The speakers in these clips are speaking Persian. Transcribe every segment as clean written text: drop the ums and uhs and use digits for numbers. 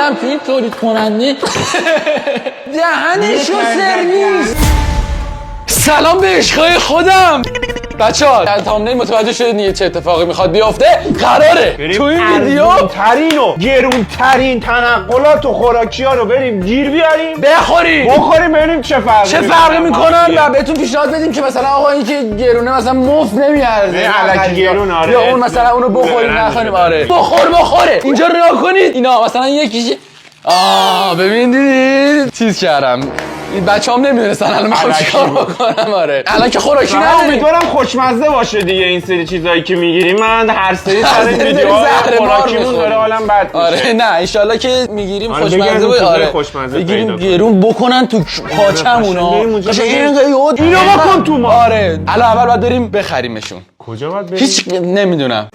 میکنم تو این تولید کننده دهنشو سرویس. سلام به عشقای خودم بچه‌ها. از تامنیل متوجه شدین چه اتفاقی میخواد بیفته. قراره تو این ویدیو ترین و گرونترین تنقلات و خوراکی‌ها رو بریم گیر بیاریم، بخوریم ببینیم چه فرقی میکنن و بهتون پیشنهاد بدیم که مثلا آقا این که گرونه مثلا مفت نمیارزه، الکی گرون. آره یا اون مثلا اونو بخوریم نخوریم. آره بخوره اینجا رو نگاه کنید. اینا مثلا یکیش ببین دیدید چیز کردم. این بچه‌ام نمیدونستن الان میخوام چیکار بکنم. آره الان که خوراکی نداریم. امیدوارم خوشمزه باشه دیگه این سری چیزایی که میگیریم. من هر سری سر این ویدیوها خوراکیمون داره حالم بد میشه. آره نه ان شاءالله که میگیریم خوشمزه باشه. آره بگیریم گرون بکنن تو پاچمونا. اینو بکن تو ما. آره الان اول باید بریم بخریمشون. کجا باید بریم؟ هیچ نمیدونم.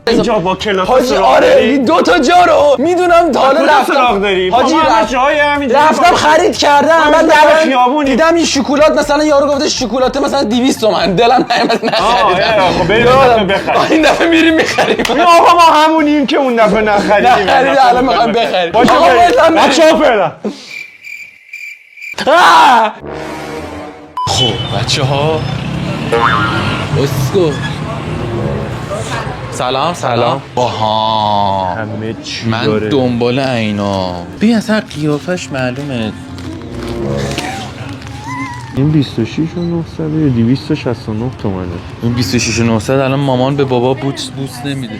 اینجا با کلاس حاجی آره این دو تا جا رو میدونم تا حالا رفتم. حاجی رفتم خرید کردم. بعد دیدم این شکلات مثلا یارو گفته شکلات مثلا 200 تومن. دلم نیومد نخریدم. خب بریم بخریم. این دفعه میریم میخریم. آقا ما همونیم که اون دفعه نخریدیم. الان میخوام بخریم. بچه‌ها فعلا. خب بچه‌ها اسکو سلام. باها همه چی من داره. دنبال اینا. ببین اصلا قیافش معلومه. این 26 و 900 یا 269 تومنه. اون 26 و 900 الان مامان به بابا بوس نمیده.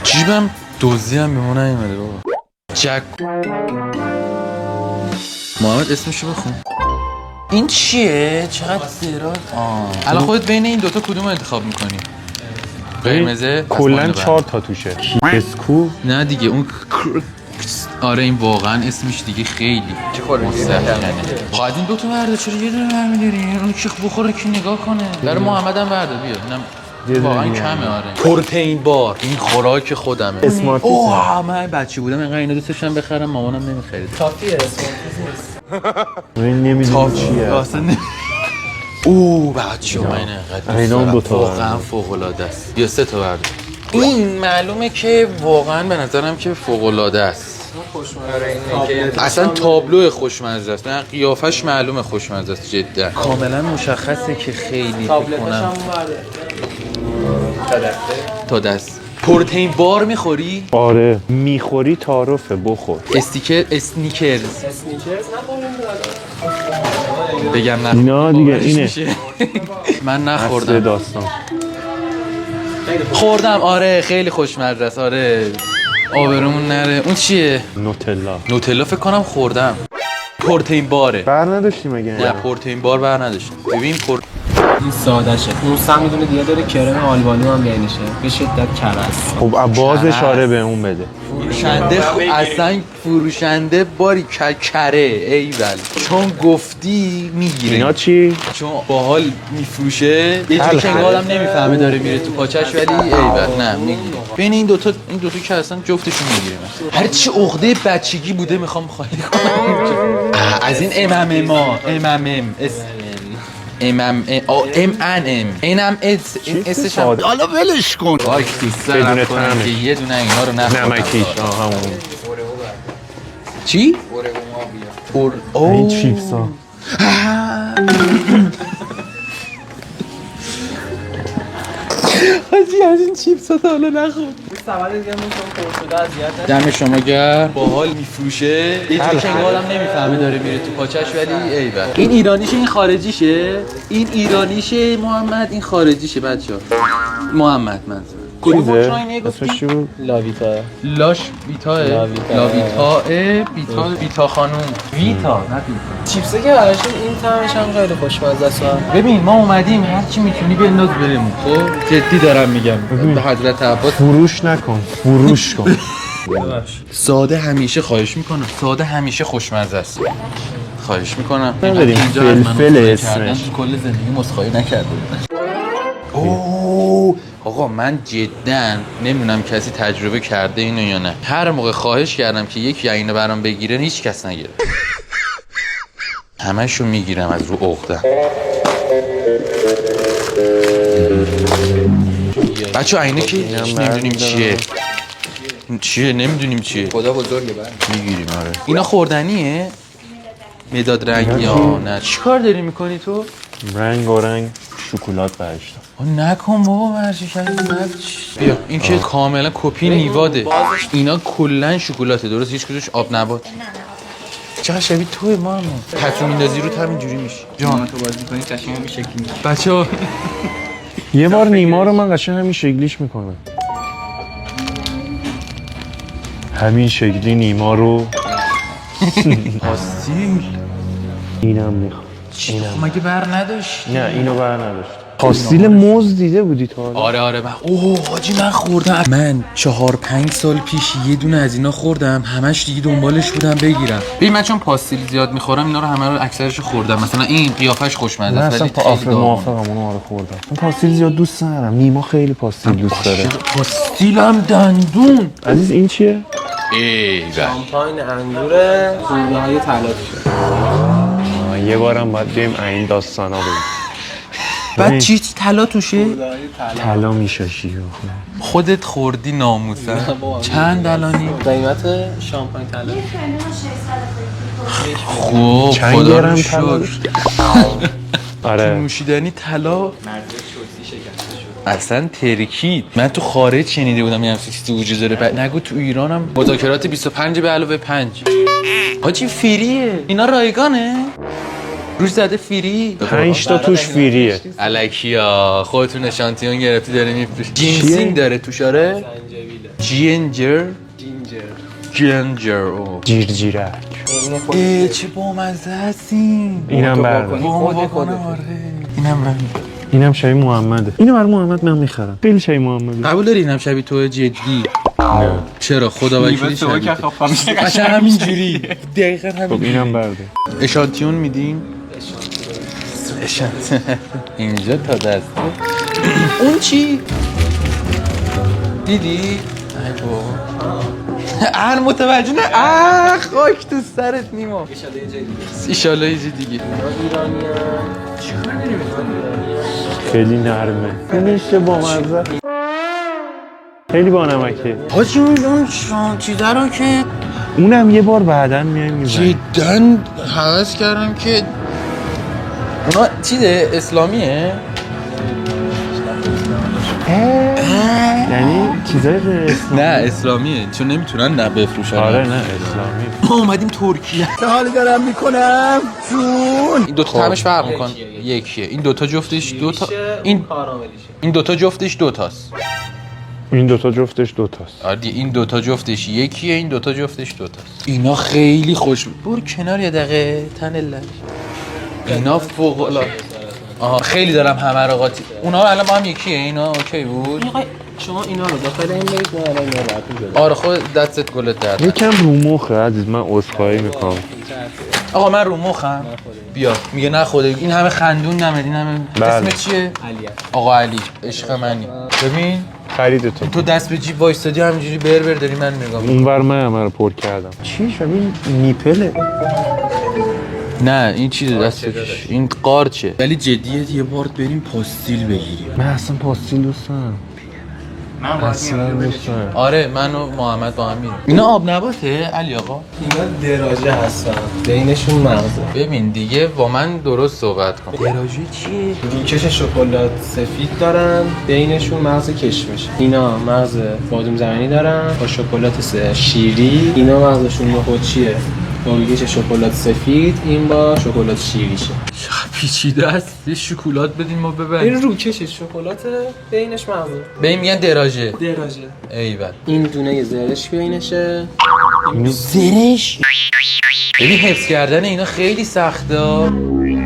جیبم دزدی هم به ما نیومده بابا. جک محمد اسمشو بخون. این چیه؟ چقدر زیراد. الان خودت بین این دوتا کدوم انتخاب میکنی؟ قرمزه؟ کلن 4 تا توشه. اسکو؟ نه دیگه اون آره این واقعا اسمش دیگه خیلی مستحکنه. خواهد این دوتا برده چرا یه دونه برمیداری؟ اون که بخوره که نگاه کنه. برای محمد هم برده بیا. اینم واقعا کمه. آره پروتئین بار این خوراک خودمه. اسمارتیز. من بچه بودم اینقدر اینو دوست داشتم بخرم مامانم نمیخرید. کافیه اسمارتیز نیست. من نمیدونم چیه. اصلا بچه‌ها من اینقدر اینا دو تا واقعا فوق‌العاده است. یا 3 تا برده. این معلومه که واقعا به نظرم که فوق‌العاده است. اصلا تابلو خوشمزه است. نه قیافش معلومه خوشمزه است جدا. کاملا مشخصه که خیلی کنم تا دست. پروتئین بار میخوری؟ آره میخوری تعارفه بخور. اسنیکرز بگم نه اینا دیگه اینه. من نخوردم. داستان خوردم. آره خیلی خوشمزه است. آره آبرومون نره. اون چیه؟ نوتلا فکر کنم خوردم. پروتئین باره. بر نداشتیم اگه نه پروتئین بار بر نداشتیم. ببین این ساده شه. اون سم میدونه دیگه داره کرم آلبانی هم بینشه. به شدت کرس. خب باز اشاره به اون بده. اصلا فروشنده باری کره ایول. چون گفتی میگیره. اینا چی؟ چون باحال میفروشه. یه جوری که انگارم نمیفهمه داره میره تو پاچش ولی ایول نه میگیره. بین این دوتا که اصلا جفتشون میگیره. هر چی عقده بچگی بوده میخوام خالی کنم. از این اینم اسش حالا ولش کن. وای دوست دارم کنم که یه دونه اینا رو نخورم. نمکیش همون چی؟ این چیپس ها. حاجی از این چیپس ها تا حالا نخورد. دم شما گرم. باحال میفروشه. یه جوری که انگارم نمیفهمه داره میره تو پاچش ولی ایول. این ایرانیشه این خارجیشه. این ایرانیشه محمد این خارجیشه بچه‌ها. محمد منظور چیزه؟ اسمش چی بود؟ لاش بیتا خانوم. ویتا نه بیتا. چیپسه که براشون این طعمش هم خیلی خوشمزه است. ببین ما اومدیم هر چی میتونی بنداز بریم. خب جدی دارم میگم به حضرت عباس فروش نکن فروش کن. ساده همیشه خواهش میکنم. ساده همیشه خوشمزه است. خواهش میکنم. بریم فلفل اسمش. کل زندگی مسخایی نکرده. آقا من جدا نمیدونم کسی تجربه کرده اینو یا نه. هر موقع خواهش کردم که یکی اینو برام بگیره هیچ کس نگیره. همشو میگیرم از رو عقدم. بچه اینه که نمیدونیم چیه نمیدونیم چیه خدا بزرگه بعد میگیریم. آره اینا خوردنیه؟ مداد رنگی ها نه چیکار داری میکنی تو؟ رنگ و رنگ شکلات برشتم. نکن بابا مرچی کردی بیا این که کاملا کپی نیواده. اینا کلن شکلاته درست هیچ کدومش آب نبات. چقدر شبیه توی ما هم پتو میندازی رو همین جوری میشه. جان تو بازی کنی قشنگ همین شکلی میشه. بچه‌ها یه بار نیما رو من قشنگ همین شکلیش میکنم. همین شکلی نیما رو پاستیل اینم میخوام. مگه بر نداشت؟ نه اینو بر نداشت. پاستیل موز دیده بودی تو؟ آره من حاجی من خوردم. من 4-5 سال پیش یه دونه از اینا خوردم همش دیگه دنبالش بودم بگیرم. ببین من چون پاستیل زیاد میخورم اینا رو همه رو اکثرش خوردم. مثلا این قیافش خوشمزه من اصلا موافقم اونو خوردم. من پاستیل زیاد دوست ندارم. نیما خیلی پاستیل دوست داره. پاستیلم دندون. عزیز این چیه؟ شامپاین انگور خونه‌های طلا. یه بارم باید بریم این داستانا بریم. بعد چی طلا توشه؟ طلا میشاشی. خودت خوردی ناموسن. چند الانی؟ قیمت شامپاین طلا خب چند خدا گرم رو طلا؟ شکر. آره نوشیدنی طلا اصلا ترکید. من تو خارج شنیده بودم یه همچین چیزی وجود داره. نگو تو ایرانم مذاکرات 25 به علاوه 5 حاجی فریه. اینا رایگانه روش زده فری 5 تا توش فریه. الکیا خودتون اشانتیون گرفتی داره میفروش. جینسینگ داره توش. آره جینجر جیرجیرک. چه بامزه هستین. اینم بردار. اینم شبیه محمده. اینو برای محمد من میخرم. خیلی شبیه محمده. قبول داری اینم شبیه تو جدی؟ نه. چرا خدا وکیلی شبیه تو. قشنگ همینجوری دقیقاً همین. خب اینم بردار. اشانتیون میدین؟ اینجا تا دسته. اون چی؟ دیدی؟ ای بابا متوجه نه. خاک تو سرت نیما. ایشالله یه جای دیگه. خیلی نرمه. نمیشه با مزه. خیلی با نمکه. حاجی اون چیزه رو که اونم یه بار بعدن میایم میزنیم. جدن حوض کردم که اونا چیزه اسلامیه؟ یعنی چیزای نه اسلامیه چون نمیتونن نه بفروشن. آره نه اسلامی. ما اومدیم ترکیه. چه حالی دارم میکنم جون. این دوتا همش فرق میکن. یکیه این دوتا جفتش دوتا. این دوتا جفتش دوتاست. این دوتا جفتش دوتاست. آره این دوتا جفتش یکیه این دوتا جفتش دوتاست. اینا خیلی خوش. برو کنار یه دقیقه تن لش. اینا فوق العاده. آها خیلی دارم همه رو قاطی. اونا الان با هم یکیه. اینا اوکی بود. شما اینا رو داخل این برید من الان اینا رو براتون جدا. آره خود دستت گلت درد. یکم رو مخه عزیز. من عذرخواهی میکنم. آقا من رو مخم. بیا میگه نه خدا این همه خندون نمید این همه. اسمت چیه؟ علی. آقا علی عشق منی. ببین خرید تو دست به جیب وایستادی همینجوری بر داری من نگاه. اونور من همه رو پر کردم. چی شد این نیپله؟ نه این چیزه دستش این قارچه. ولی جدیه یه بار بریم پاستیل بگیریم. من اصلا پاستیل دوست ندارم. من اصلا دوست ندارم. آره من و محمد با هم میریم. اینا آب نباته علی آقا؟ اینا دراجه هستن بینشون مغزه. ببین دیگه با من درست صحبت کن. دراجه چیه؟ روکش شکلات سفید دارن بینشون مغز کشمش. اینا مغز بادوم زمینی دارن با شکلات شیری. اینا مغزشون نخودچیه با روکش شکلات سفید. این با شکلات شیریشه. پیچیده است. یه شکلات بدین ما ببریم. این روکش شکلات بینش مغزه. به این میگن دراجه. دراجه. ایول. این دونه زرش بینشه. زرش. ببین حفظ کردن اینا خیلی سخته.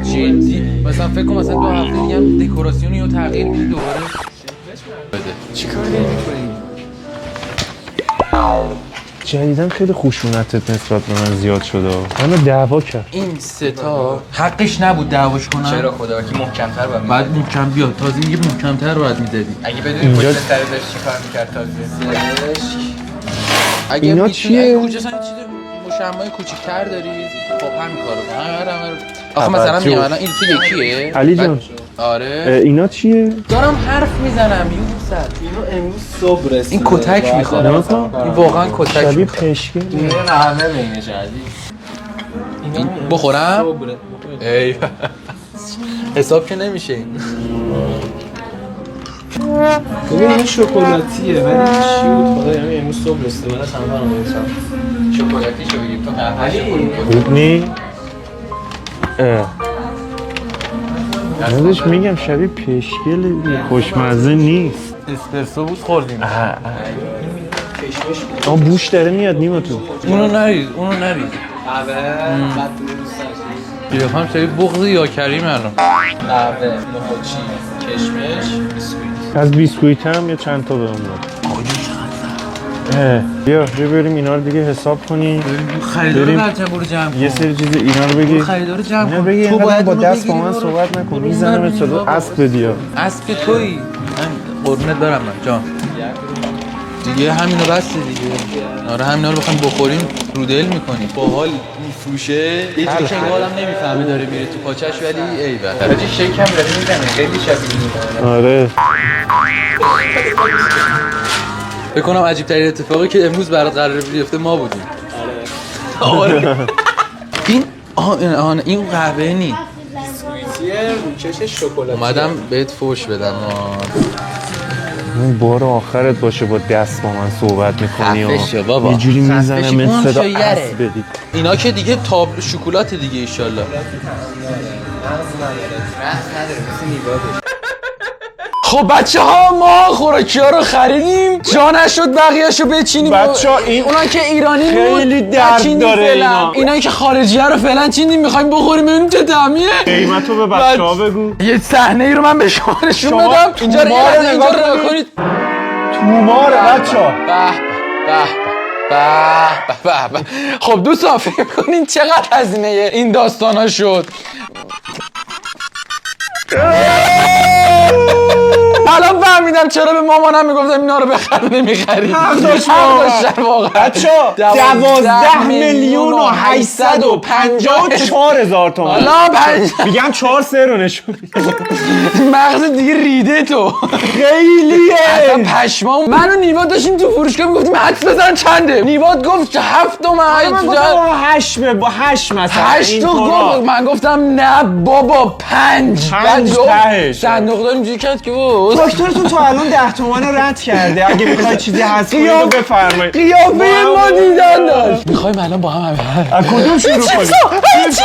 جدی مثلا فکر کنم مثلا 2 هفته دیگه هم دکوراسیون رو تغییر میدی دوباره. بده. چیکار نمی‌کنی؟ جدیدن خیلی خشونتت نسبت به من زیاد شده. منو دعوا کرد. این سه تا حقش نبود دعواش کنن. چرا خدا وکیلی محکم‌تر باید بعد محکم بیا تازه میگه محکم‌تر باید میدادی. اگه بدونی اینجا- پشت سر داشت چیکار می‌کرد تازه. اگه اینا میتونی چیه؟ اگه کجاست این چیز مشمعای کوچیک‌تر داری خب همین کارو کن. همه آخه مثلا میگم الان این که یکیه. علی جان آره اینا چیه؟ دارم حرف میزنم یوسف. اینو امروز صبح رسیده. این کتک میخواد. این واقعا کتک شبیه میخواد. پشکه. اینه قهوه بینه جدید. اینا بخورم؟ صبح ای حساب که نمیشه این. ببین این شکلاتیه ولی چی بود خدا، یعنی امروز صبح رسیده. من اصلا نمی‌دونم. شکلاتی شو بگیم تو قهوه خوب نی؟ ازش میگم شبیه پشکل دیگه، خوشمزه نیست. اسپرسو بود خوردیم. اما بوش داره میاد نیما تو. اونو نریز قهوه بعد دوست داشتم. بخوام شبیه بغض یا کریم الان. قهوه، نخودچی، کشمش، بیسکویت. از بیسکویت هم یا چند تا بهمون داد. بیا بریم اینا رو دیگه حساب کنیم. خریدار بریم. برچه برو جمع کن. یه سری چیز اینا رو بگی. خریدار جمع نه کن. بگی تو اینقدر باید با اونو دست با بگیری من برو. صحبت نکن. برو میزنم ببین صدا بابا. اسب بدیا. اسب تویی. من قربونت برم من جان. دیگه همینو بسته دیگه. آره همینا رو بخوایم بخوریم رو دل میکنیم. باحال میفروشه. یه جوری که انگارم نمیفهمه داره میره تو پاچش ولی ایول. حاجی شیک هم داره میزنه خیلی شبیه. آره. فکر کنم عجیب ترین اتفاقی که امروز برات قرار بیفته ما بودیم. آره. این قهوه نی. بیسکویتیه روکش شکلاتی. اومدم بهت فوش بدم. اون بار آخرت باشه با دست با من صحبت میکنی خفه شو بابا. یه جوری خفه میزنم شو. این اون صدا شویره. اسب بدی. اینا که دیگه تابلو شکلات دیگه ایشالله. خب بچه ها ما خوراکی ها رو خریدیم جا نشد بقیه‌شو بچینیم. بچه‌ها این اونا که ایرانی خیلی بود درد نچینیم داره فعلا. اینا که خارجی رو فعلا چینیم میخوایم بخوریم ببینیم چه طعمیه. قیمتو به بچه‌ها بگو. یه صحنه ای رو من به شما نشون شما بدم. اینجا رو تومار رو اینجا نگاه رو کنید. کنید. توماره بچه‌ها. به. خب دوستان فکر کنین چقدر هزینه این داستان ها شد. الان فهمیدم چرا به مامانم میگفتم اینا رو بخر نمیخری. حق داشت واقعا. بچه‌ها 12,854,000 تومان. حالا میگم 4 سه رو نشون. مغز دیگه ریده تو. خیلیه. اصلا پشمام. من و نیواد داشتیم تو فروشگاه میگفتیم حدس بزن چنده. نیواد گفت 7 تومن. من گفتم 8 با 8 مثلا. 8 تو گفت. من گفتم نه بابا 5. پنج تهش. صندوق دار اینجوری کرد که بود. دکترتون تا الان 10 تومن رو رد کرده. اگه میخوای چیزی هست کنید رو بفرمایید. قیافه ما دیدن داشت. میخوایم الان با هم از کدوم شروع کنیم؟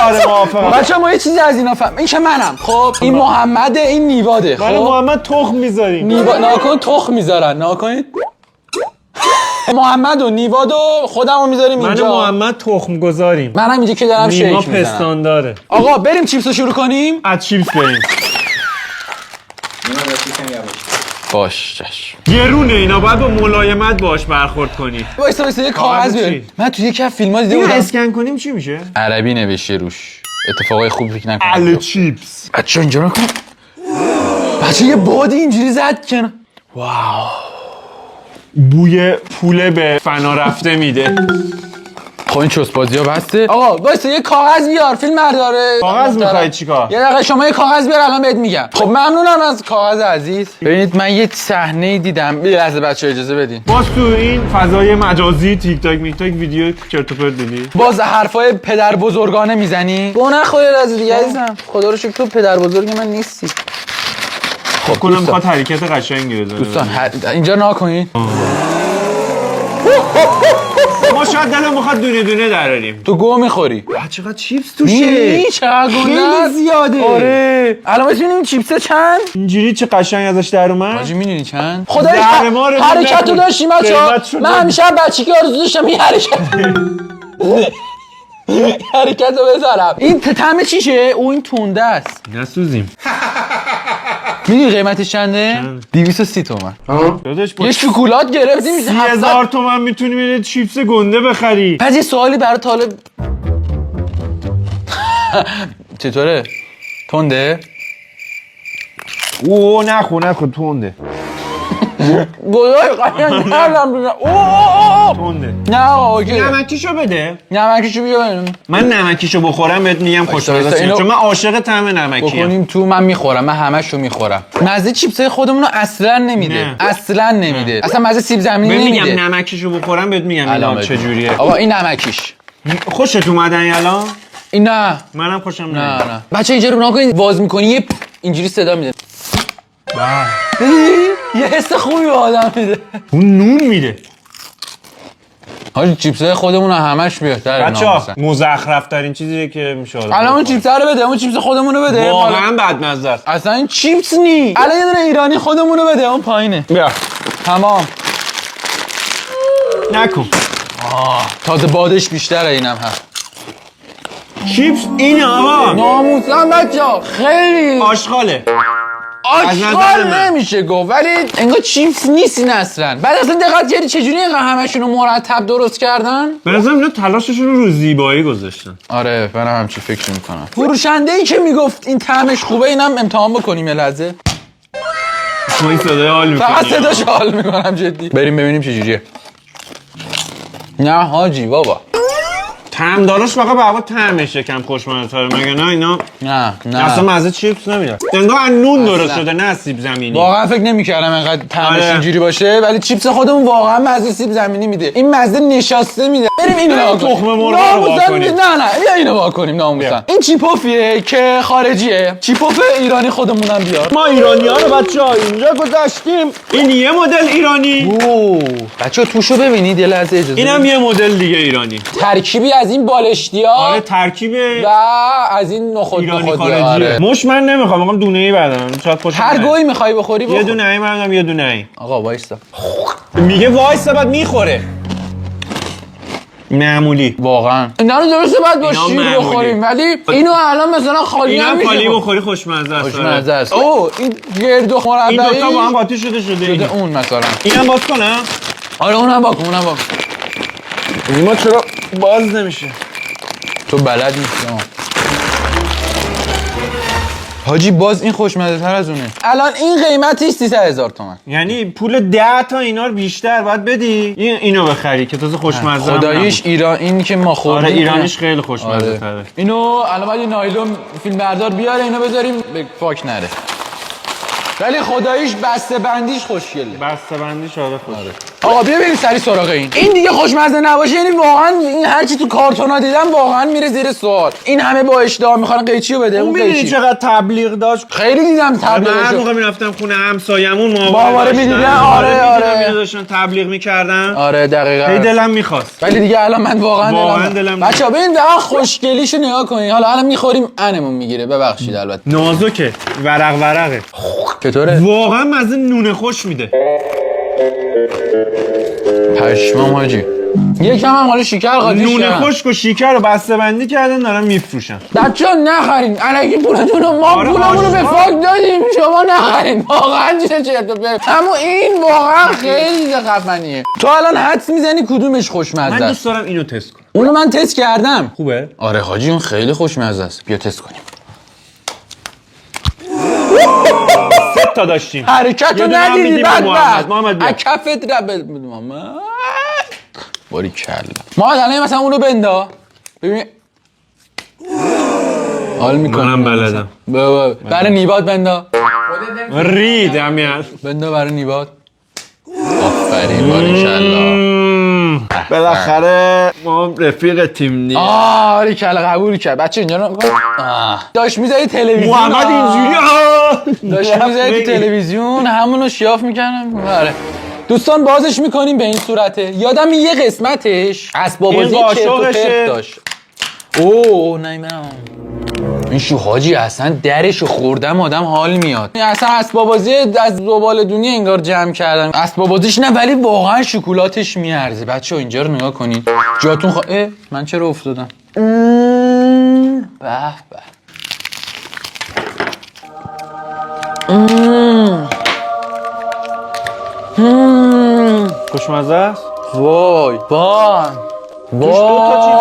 آره موافقم. بچه ما یه چیزی از اینا فهم. این که منم. خب این محمده این نیواده. من خب محمد تخم میذاریم. ناکن تخم میذارن. ناکنید محمد و نیواد و خودمو میذاریم من اینجا. محمد تخم گذاریم. منم اینجا که دارم نیما شیک میزنم. پستان داره. آقا بریم چیپس رو شروع کنیم. از چیپس بریم. باش چشم. گرونه اینا، باید با ملایمت باش برخورد کنی. وایسا یه کاغذ کاغذ بیار. چی؟ من تو یکی از فیلم‌ها دیده اینو بودم اسکن کنیم چی میشه؟ عربی نوشته روش. اتفاقای خوب فکر ال نکنم. چیپس. بچه اینجا نکن. بچه یه بادی اینجوری زد کنه. واو. بوی پول به فنا رفته میده. خب این چسبازی ها بسته. آقا وایسا یه کاغذ بیار فیلم برداره. کاغذ میخوای چیکار؟ یه دقیقه شما یه کاغذ بیار الان بهت میگم. خب ممنونم از کاغذ عزیز. ببینید من یه صحنه دیدم. یه لحظه بچه اجازه بدین. باز تو این فضای مجازی تیک تاک میک تاک ویدیو چرت و پرت دیدی؟ باز حرفای پدر بزرگانه میزنی. گو نخوری از دیگه عزیزم. خدا رو شکر تو پدر بزرگ من نیستی. خب کنم میخواد حرکت قشنگی بزنه. دوستان اینجا ناکنید. ما شاید دلم میخواد دونه دونه دراریم. تو گو میخوری. چقدر چیپس توشه. چقدر گنده خیلی زیاده. آره. الان ببینیم این چیپس چند؟ اینجوری چه قشنگ ازش در اومد. حاجی میدونی چند؟ خدای زهر مار رو حرکت رو نکن. داشتیم بچه‌ها. قیمت شد. من همیشه هم بچگی آرزو داشتم این حرکت رو بذارم. این طعم چیشه؟ او این تونده است. نسوزیم. میدونی قیمتش چنده؟ 230 تومن. داداش با یه شکلات گرفتیم 30,000 تومن میتونی یه چیپس گنده بخری. پس یه سوالی برای طالب چطوره؟ تنده؟ اوه نخو تونده. گلای قشنگ کردم اوه تنده. نه اوکی نمکیشو بده. نمکیشو بیارم من نمکیشو بخورم بهت میگم خوشمزه اینو چون من عاشق طعم نمکیم. بکنیم تو من میخورم من همشو میخورم مزه چیپسای خودمون رو اصلا نمیده نه. اصلا نمیده اصلا مزه سیب زمینی بهت نمیده میگم نمکیشو بخورم بهت میگم الان اینا بهت چجوریه. آقا این نمکیش خوشت اومدن الان؟ این نه منم خوشم نه نمیاد. نه بچه اینجا رو نکنید واز میکنی یه اینجوری صدا میده یه حس خوبی به آدم میده اون نون میده. حاجی چیپسای خودمون همش بهتره بچه‌ها مزخرف ترین چیزیه که میشه. الان اون چیپس رو بده اون چیپس خودمون رو بده واقعا بدمزه است. اصلا این چیپس نی الان یه دونه ایرانی خودمون رو بده اون پایینه بیا تمام نکن. تازه بادش بیشتره اینم هست چیپس اینه آقا. ناموسم بچه‌ها خیلی آشغاله. از نظر آشغال من. نمیشه گفت ولی انگار چیپس نیستین اصلا بعد اصلا دقت کردی چجوری اینقدر همشون رو مرتب درست کردن به نظرم اینا تلاششون رو زیبایی گذاشتن. آره منم همچین فکر میکنم فروشنده ای که میگفت این طعمش خوبه اینم امتحان بکنیم یه لحظه ما این صدای حال میکنی. فقط صداش حال میکنم جدی بریم ببینیم چجوریه نه حاجی بابا طعم داراش فقط به هوا طعمش یکم خوشمزه مگه نه اینا نه اصلا مزه چیپس نمیاد. انگار از نون درست شده نه سیب زمینی. واقعا فکر نمی‌کردم اینقدر طعمش آره. اینجوری باشه ولی چیپس خودمون واقعا مزه سیب زمینی میده این مزه نشاسته میده بریم اینو نگاه کنیم تخم مرغ رو وا کنیم. نه بیا اینو وا کنیم ناموسن این چیپوفیه که خارجیه چیپوف ایرانی خودمونم بیار ما ایرانی‌ها رو بچه‌ها اینجا گذاشتیم. این یه مدل ایرانی. اوه بچه‌ها توشو ببینید یه لحظه اجازه اینم یه مدل دیگه ایرانی. ترکیبی از این بالشتیا آره ترکیب و از این نخود ایرانی نخودی خارجیه. آره. مش من نمیخوام میخوام دونه‌ای بدم. شاید خوشم هر نیاد. گویی میخوای بخوری بخور یه دونه ای منم یه دونه ای. آقا وایسا میگه وایسا بعد میخوره. معمولی. واقعا اینا رو درسته باید با اینا شیر معمولی. بخوریم ولی اینو الان مثلا خالی هم اینم میشه خالی بخور. بخوری خوشمزه است. خوشمزه است اوه این گرد و مربعی این دوتا با هم قاطی شده این. اون مثلا اینم باز کنم. آره اونم باکن ما چرا باز نمیشه؟ تو بلد نیستی حاجی باز این خوشمزه تر از اونه الان این قیمتش 300,000 تومان یعنی پول 10 تا اینا رو بیشتر باید بدی اینو بخری که تازه خوشمزه. خداییش ایران این که ما خوردیم آره ایرانیش خیلی خوشمزه تره. اینو الان باید نایلون فیلم بردار بیاره اینو بذاریم به فاک نره ولی خداییش بسته بندیش خوشگله بسته بندی شده خوش. آقا بیا بریم سری سراغ این دیگه خوشمزه نباشه یعنی واقعا این هر چی تو کارتونا دیدم واقعا میره زیر سوال این همه با اشتها میخوان قیچی رو بده اون میدونی قیچی چقدر تبلیغ داشت. خیلی دیدم من هر تبلیغشو موقع میرفتم خونه همسایمون ماهواره می‌دیدن. آره. داشتن تبلیغ میکردن. آره دقیقاً خیلی دلم میخواست. ولی دیگه الان من واقعا دلم بچه‌ها ببین واقعا خوشگلیشو نگاه کنین حالا الان میخوریم انمون میگیره ببخشید البته نازکه ورقه چطوره واقعا مزه نون خوش میده. پشمام حاجی یکم هم حالا شکر قاطیش نون کردن خشک و شکر رو بسته بندی کردن دارن میفروشن. بچه‌ها نخرین الکی پولتون رو ما آره، پولمون رو به آشغال. فاک دادیم شما نخرین واقعا چه چرت و پرت اما این واقعا خیلی خفنیه تو الان حدس میزنی کدومش خوشمزه من است دوست دارم اینو تست کنم. اونو من تست کردم خوبه؟ آره حاجی اون خیلی خوشمزه است بیا تست کنیم 3 تا داشتیم. حرکت یه رو دونه هم ندیدی میدیم به بعد محمد بیا. کفت رب محمد باری کلا محمد الان مثلا اونو بندا ببین حال میکنم منم بلدم. برای نیباد بندا رید همیان بندا برای نیباد آفرین باری کلا بالاخره ما رفیق تیم نیست. باری کلا قبول کرد بچه اینجا رو داشت میذاری تلویزیون محمد اینجوری داشت میذاری تلویزیون همونو شیاف میکنم بله دوستان بازش میکنیم به این صورته یادم یه قسمتش اسباب بازی این چرت و پرت قاشقشه. داشت اوه نیمم این شو حاجی اصلا درشو خوردم آدم حال میاد اصلا اسباب بازی از زبال دنیا انگار جمع کردن اسباب بازیش نه ولی واقعا شکلاتش میارزه بچه‌ها اینجا رو نگاه کنین جاتون من چرا افتادم به به خوشمزه است. وای توش 2 تا چیز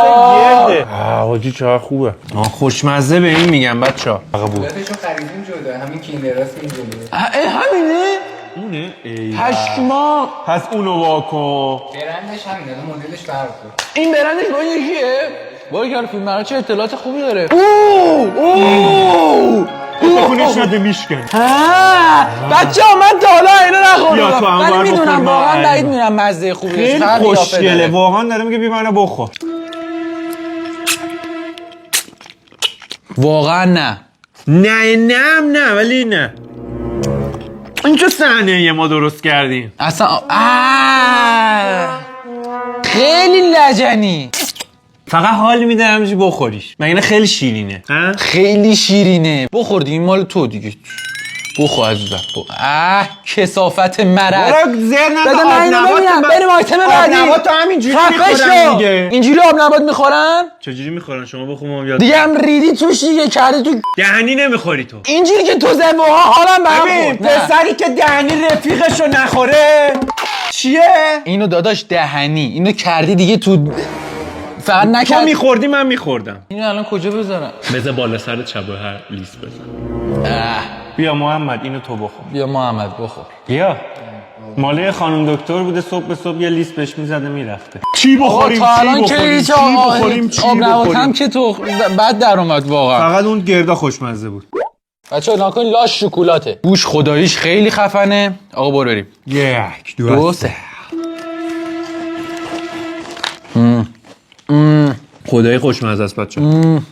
گرده. حاجی چقدر خوبه. خوشمزه به این میگم بچه‌ها. بودتشو خریدیم جدا همین کیندراست این جلوه همینه اونه؟ پشما. پس اونو واکن. برندش همینه، مدلش فرق داره. این برندش با این یکیه؟ باریکلا فیلمبردار چه اطلاعات خوبی داره. اوه خونش نده میشکن. بچه‌ها من تا حالا اینو بیا تو نخوردم. هم ولی بار میدونم بخور، واقعا من بعید میدونم مزه خوبی داشت. خیلی فقط قیافه خوشگله داره. واقعا داره میگه بی منو بخور. واقعا نه. نه ولی نه. این چه صحنه ما درست کردیم؟ اصلا خیلی لجنی. فقط حال میده همینجوری بخوریش. مگه نه خیلی شیرینه؟ ها؟ خیلی شیرینه. بخور دیگه، این مال تو دیگه. بخور عزیزم. کثافت مرض. برو زر نده. بده من اینو ببینم. بریم آیتم بعدی. آب نبات تو همینجوری خفه میخورن شو. دیگه. اینجوری آب نبات میخورن؟ چجوری میخورن؟ شما بخور ما یاد. دیگه هم ریدی توش دیگه، کردی تو دهنی نمیخوری تو. اینجوری که تو زن حالم به هم ببین خورد. نه. پسری که دهنی رفیقشو نخوره چیه؟ اینو داداش دهنی، اینو کردی دیگه تو فقط تو نکرد. میخوردی من میخوردم. اینو الان کجا بذارم؟ بذار بالا سر چبه هر لیست بزن. بیا محمد اینو تو بخور. بیا محمد بخور. بیا. ماله خانم دکتر بوده، صبح به صبح یه لیست بهش میزده میرفته. چی آقا بخوریم؟ تا الان که هیچ آب نبات هم که تو بعد در اومد واقعا. فقط اون گردا خوشمزه بود. بچه‌ها ناکن لاش شکلاته. بوش خداییش خیلی خفنه. آقا برو بریم. 1 2 3 خدای خوشمزه است بچه.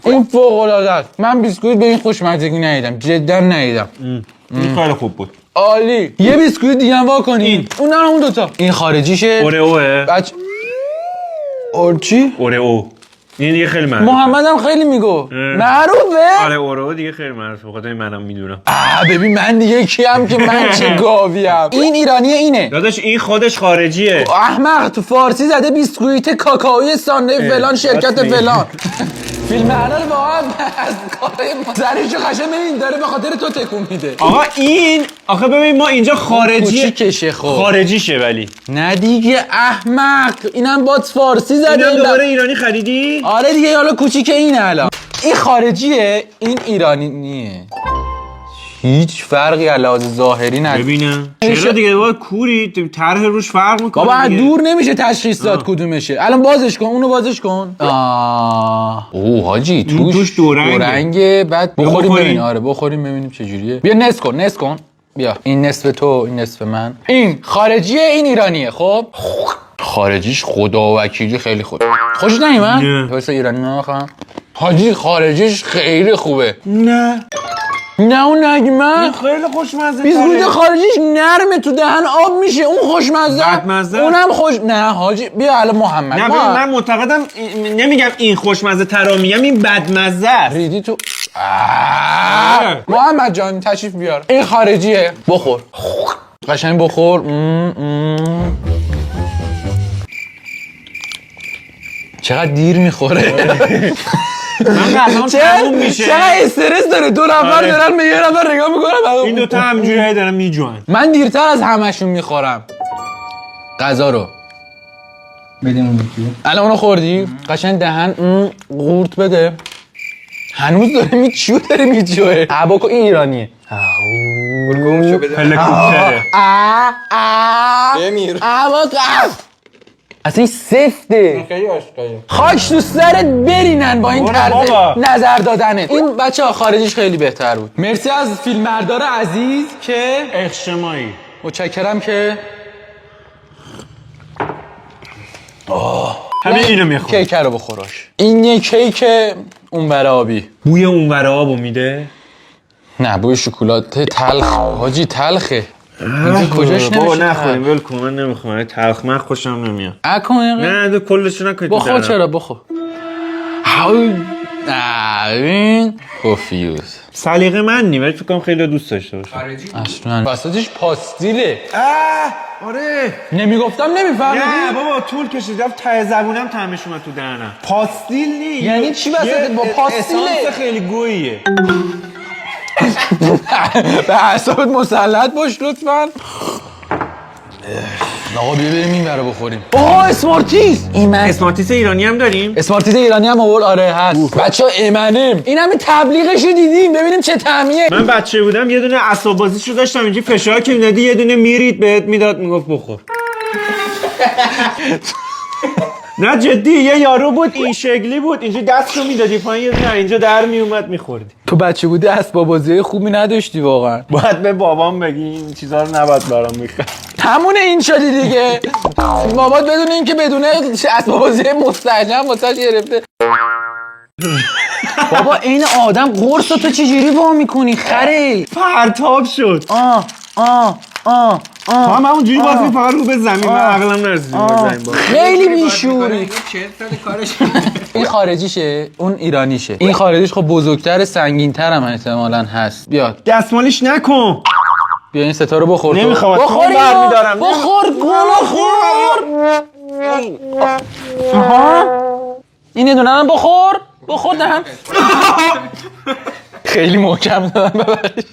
این فوق العاده است. من بیسکویت به این خوشمزگی ندیدم. جدا ندیدم. این خیلی خوب بود. عالی. یه بیسکویت دیگه هم واکنین. اون نه اون دوتا. این خارجیشه. اورئوه. بچه چی؟ اورئو. این دیگه خیلی معروفه. محمد هم خیلی میگو. معروفه؟ آره اورئو دیگه خیلی معروفه. بخاطر منم میدونم. ببین من دیگه کیم که من چه گاویم. این ایرانیه اینه. داداش این خودش خارجیه. احمق تو فارسی زده بیسکویت کاکائوی ساندویچ فلان شرکت فلان. فیلم الان واقعا از کارای سرشو قشنگ ببین داره به خاطر تو تکون میده. آقا این آخه ببین ما اینجا خارجیه. کوچیکشه خب. خارجیشه ولی. نه دیگه احمق. اینم با فارسی زده. اینم دوباره ایرانی خریدی؟ آره دیگه حالا کوچیکه اینه الان. این خارجیه این ایرانی نیه. هیچ فرقی علاوه ظاهری نداره. ببینم چرا دیگه با کوری طرح روش فرق میکنه. بابا دور نمیشه تشخیص داد کدومشه. الان بازش کن، اونو بازش کن. اوه حاجی توش دورنگه. بعد بخوریم ببین. آره بخوریم ببینیم چه جوریه. بیا نصف کن. بیا این نصف تو، این نصف من. این خارجیه این ایرانیه. خب خارجیش خدا وکیلی خیلی خوبه. خوش نمیاد؟ واسه ایرانی نمیخوام. حاجی خارجیش خیلی خوبه. نه اون نگی من خیلی خوشمزه. بیسکویت خارجیش نرمه تو دهن آب میشه. اون خوشمزه. بدمزه. اونم نه حاجی بیا الان محمد. نه من معتقدم نمیگم این خوشمزه ترا میگم این بدمزه است. ریدی تو محمد جان تشریف بیار. این خارجیه. بخور قشنگ بخور. چقدر دیر میخوره. من قهرم تموم میشه. چقدر استرس داره. دو نفر دارن به یه نفر نگاه میکنن. این دوتا همجوری دارن میجوان. من دیرتر از همشون میخورم غذا رو. بدیم اون یکی. الان اونو خوردی؟ قشنگ دهن قورت بده. هنوز داره چیو داره میجوه. عباکو این ایرانیه. گمشو بده. هلیکوپتره. بمیر. عباکو اصلا این سفته. خیلی عشقایه. خاک تو سرت برینن با این طرز بابا. نظر دادنت. این بچه ها خارجیش خیلی بهتر بود. مرسی از فیلمبردار عزیز که اجتماعی. متشکرم که همین اینو میخوام. کیک رو بخوراش. این یه کیک اونور آبی. بوی اونور آبو میده. نه بوی شکلات تلخ. حاجی تلخه. اینجا کجاش بابا نمیشه. نخوریم ول کن من نمیخوام. تلخ من خوشم نمیاد. نه نه کلش نکنید. بخور. چرا بخور. ببین پوفیوز سلیقه من نی ولی فکر کنم خیلی دوست داشته باشه. اصلا وسطش پاستیله. آره. نمیگفتم نمیفهمیدی؟ نه بابا طول کشید رفت ته زبونم طعمش اومد تو دهنم. پاستیل نی. یعنی چی وسط با پاستیله؟ اسانس خیلی گوییه. به اعصابت مسلط باش لطفاً. آقا بیا بریم این برو بخوریم. آها اسمارتیس. ایمن اسمارتیس ایرانی هم داریم؟ اسمارتیز ایرانی هم آورد. آره هست. بچه‌ها ایمنم. این همه تبلیغش رو دیدیم، ببینیم چه طعمیه. من بچه بودم یه دونه عصا بازیشو داشتم اینجا فشار که میدادی یه دونه میرید بهت میداد میگفت بخور. نه جدی یه یارو بود این شکلی بود اینجا دستشو میدادی پایین یه دونه اینجا در میومد میخوردی. تو بچه بودی اسباب بازی خوبی نداشتی واقعا. باید به بابام بگی این چیزا رو نباید برام میخواد. همونه این شدی دیگه. بابات بدون اینکه بدونه اسباب بازی مستحجم واسه گرفته. بابا این آدم قرص تو چجوری وا میکنی خره؟ پرتاب شد. تو هم همونجوری باز فقط رو به زمین. من عقلم نرسید زمین باز. خیلی بیشوری. 40 سال کارش. این خارجیشه اون ایرانیشه. این خارجیش خب بزرگتر سنگین‌تر هم احتمالاً هست. بیا دستمالیش نکن. بیا این ستا رو بخور. نمیخوام بخور برمیدارم. بخور این یه دونه هم بخور دهن. خیلی محکم دادن ببرش.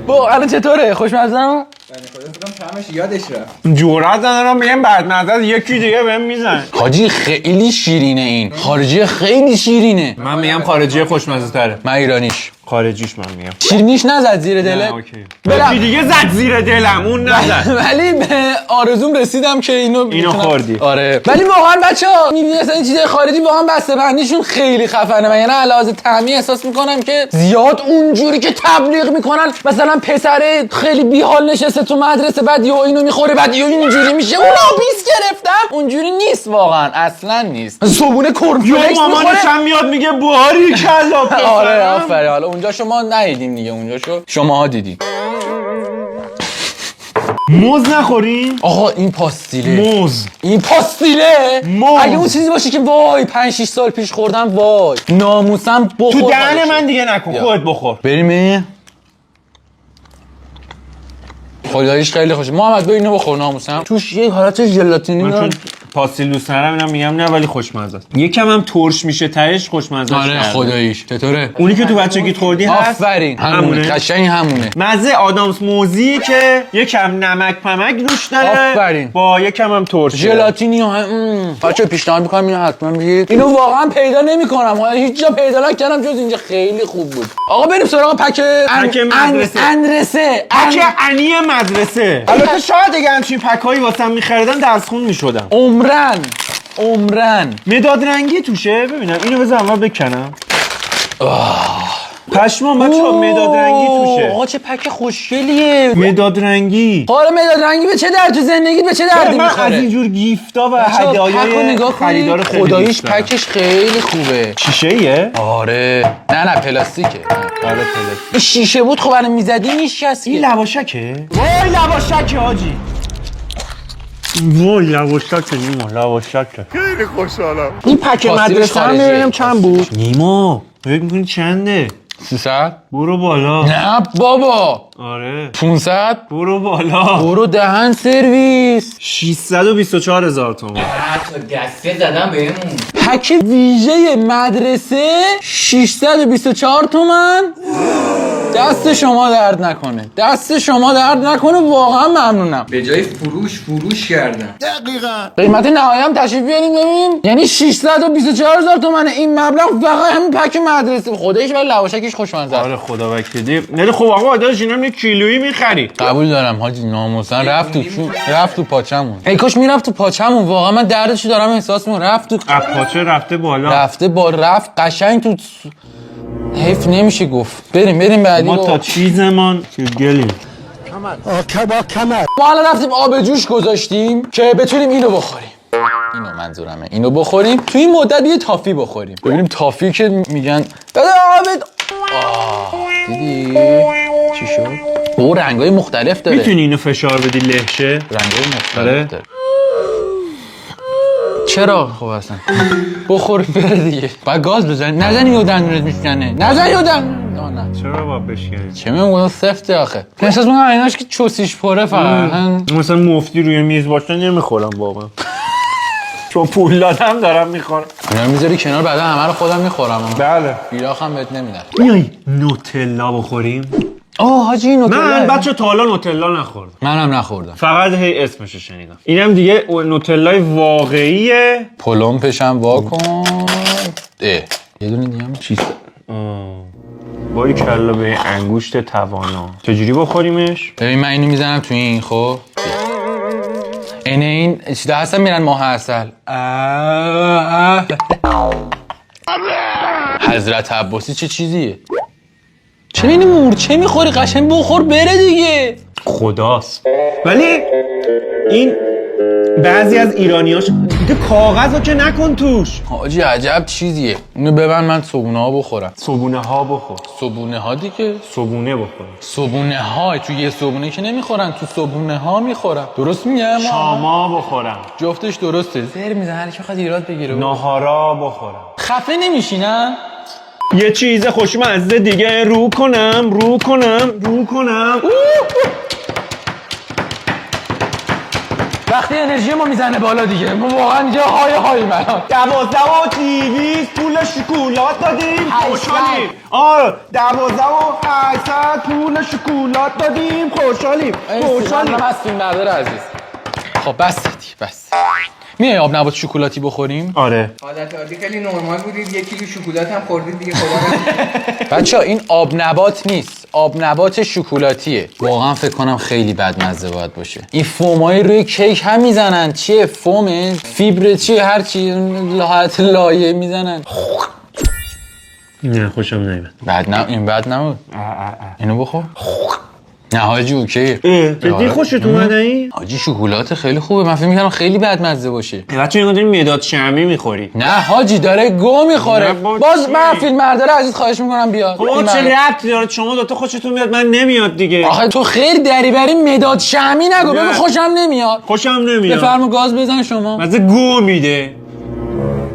الان چطوره؟ خوشمزه؟ طعمش یادش رفت. جرأت ندارم بگم بعد از یکی دیگه بهم میزنه. حاجی خیلی شیرینه این. خارجی خیلی شیرینه. من میگم خارجی خوشمزه تره. من ایرانیش. خارجیش من میگم. شیرینیش نزد زیر دلت؟ اوکی. یکی دیگه زد زیر دلم اون نزد. ولی به آرزوم رسیدم که اینو خوردی. آره. ولی واقعا بچه‌ها می‌بینید اصلا این چیزای خارجی واقعا بسته‌بندیشون خیلی خفنه. من یعنی علاوه طعمی احساس می‌کنم که زیاد اونجوری که تبلیغ می‌کنن مثلا پسره خیلی بیحال نشسته تو مدرسه بعد یهو اینو می‌خوره بعد یهو اینجوری میشه اونا پیس گرفتم. اونجوری نیست واقعا اصلا نیست. صبونه کرنفلکس مامانش هم میاد میگه باری کلا. آره آفرین. حالا اونجا شما ندیدیم دیگه اونجا شماها دیدید. موز نخورین؟ آقا این پاستیله. این پاستیله. اگه اون چیزی باشه که وای 5-6 سال پیش خوردم وای ناموسم بخور. تو دهن من دیگه نکن خودت بخور. بریم. خداییش خیلی خوشه. محمد بیا اینو بخور ناموسم. توش یه حالت ژلاتینی داره. پاستیل دوست ندارم اینم میگم نه ولی خوشمزه است. یکم هم ترش میشه تهش خوشمزه است. آره خداییش. چطوره؟ اونی که تو بچگیت خوردی هست؟ آفرین. همونه. قشنگ همونه. مزه آدامس موزی که یکم نمک پمک روش داره. آفرین. با یکم هم ترش. ژلاتینی بچا پیشنهاد می‌کنم اینو حتما بگیرید. اینو واقعا پیدا نمی‌کنم. هیچ جا پیدا نکردم جز اینجا. خیلی خوب بود. آقا بریم سراغ پک مدرسه. پک انی مدرسه. البته شاید اگه همچین پکایی واسم می‌خریدن درسخون می‌شدم. عمرن مداد رنگی توشه. ببینم اینو بذار اول بکنم. پشمان بچه‌ها مداد رنگی توشه. آقا چه پک خوشگلیه. مداد رنگی. حالا مداد رنگی به چه درد تو زندگیت به چه دردی میخوره؟ من از اینجور گیفتا و هدایای خریدار خیلی خداییش پکش خیلی خوبه. شیشه‌ایه؟ آره. نه پلاستیکه. آره پلاستیک. این شیشه بود خب الان میزدی میشکست. این لواشکه؟ وای لواشکه حاجی. وای لواشکه نیما لواشکه. خیلی خوشحالم. این پک مدرسه هم میبینم چند بود؟ نیما فکر می‌کنی چنده؟ 300 برو بالا. نه بابا. آره 500 برو بالا. برو دهن سرویس. 624,000 تومان. حتی دسته زدم بهمون. پک ویژه مدرسه 624 تومن. دست شما درد نکنه. دست شما درد نکنه واقعا ممنونم. به جای فروش کردم. قیمت نهایی هم تشریف بیاریم ببینیم. یعنی 624,000 تومنه این مبلغ فقط همین پک مدرسه. خودش ولی لواشکش خوشمزه. آره خدا وکیلی. نه خب آقا داداش اینا یه کیلویی می‌خری. قبول دارم حاجی ناموسن رفت تو پاچمون. ای کاش میرفت تو پاچمون واقعا من دردشو دارم احساس می‌کنم. رفت تو پاچه رفته بالا. رفت قشنگ تو حیف نمیشه گفت. بریم بعدی. ما تا چیزمان که گلیم. ما الان رفتیم آب جوش گذاشتیم که بتونیم اینو بخوریم. اینو منظورمه. اینو بخوریم. تو این مدت یه تافی بخوریم. ببینیم تافی که میگن بده آب. دیدی چی شد؟ او رنگای مختلف داره. میتونی اینو فشار بدی لهشه؟ رنگای مختلف داره. چرا؟ خب اصلا بخور بره دیگه. باید گاز بزنی. نزنی و دندونت میشکنه. نه. چرا باید بشکنی؟ چه میگم سفته آخه. احساس میکنم ایناش که چوسیش پره فقط. مثلا مفتی روی میز باشه نمیخورم واقعا. چون پول دادم دارم میخورم. اینا میذاری کنار بعدا همه رو خودم میخورم. بله. بیراخ هم بهت نمیدن. میای نوتلا بخوریم؟ حاجی نوتلا. من بچه تا حالا نوتلا نخوردم. منم نخوردم. فقط هی اسمشو شنیدم. اینم دیگه نوتلای واقعیه. پلمپش هم واکن. یه دونه دیگه هم چیز. باری کلا به انگشت توانا. چجوری بخوریمش؟ ببین من اینو میزنم تو این خب. این چیزا هستن میرن ماه عسل. حضرت عباسی چه چیزیه؟ چرا این مورچه میخوری؟ قشنگ بخور بره دیگه. خداست. ولی این بعضی از ایرانیاش دیگه کاغذو که نکن توش. حاجی عجب چیزیه. اینو ببن من صبونه ها بخورم. صبونه ها بخور. صبونه ها دیگه. صبونه بخور. صبونه ها تو یه صبونه که نمیخورن، تو صبونه ها میخورن. درست میگم؟ شاما بخورم. جفتش درسته. زر میزنه هر کی بخواد ایراد بگیره. ناهارا بخورم. خفه نمیشینم؟ یه چیز خوشمزه دیگه رو کنم. وقتی انرژی ما میزنه بالا دیگه ما واقعا یه های من 12 و 200 پول شکولات دادیم خوشحالیم. 12 و 800 پول شکولات دادیم خوشحالیم. من هستیم بردار عزیز. خب بس میای آب نبات شکلاتی بخوریم؟ آره. حالت عادی خیلی نرمال بودید، 1 کیلو شکلات هم خوردید دیگه. خدا بچه‌ها این آب نبات نیست، آب نبات شکلاتیه. واقعا فکر کنم خیلی بدمزه باید باشه. این فومای روی کیک هم میزنن. چیه فومه؟ فیبر چیه؟ هر چی حالت لایه میزنن. نه خوشم نمیاد. این بد نبود. اینو بخور. نه حاجی اوکیه. جدی خوشت اومده این؟ حاجی شکلات خیلی خوبه. من فکر می‌کردم خیلی بدمزه باشه. بچه‌ها اینو داریم مداد شمی می‌خوری. نه حاجی داره گو میخوره. باز من فیلم بردار عزیز خواهش میکنم بیاد. چه ربطی داره؟ شما دوتا خوشتون میاد من نمیاد دیگه. آخه تو خیلی دریوری مداد شمی نگو. بگو خوشم نمیاد. خوشم نمیاد. بفرما گاز بزن شما. مزه گو میده.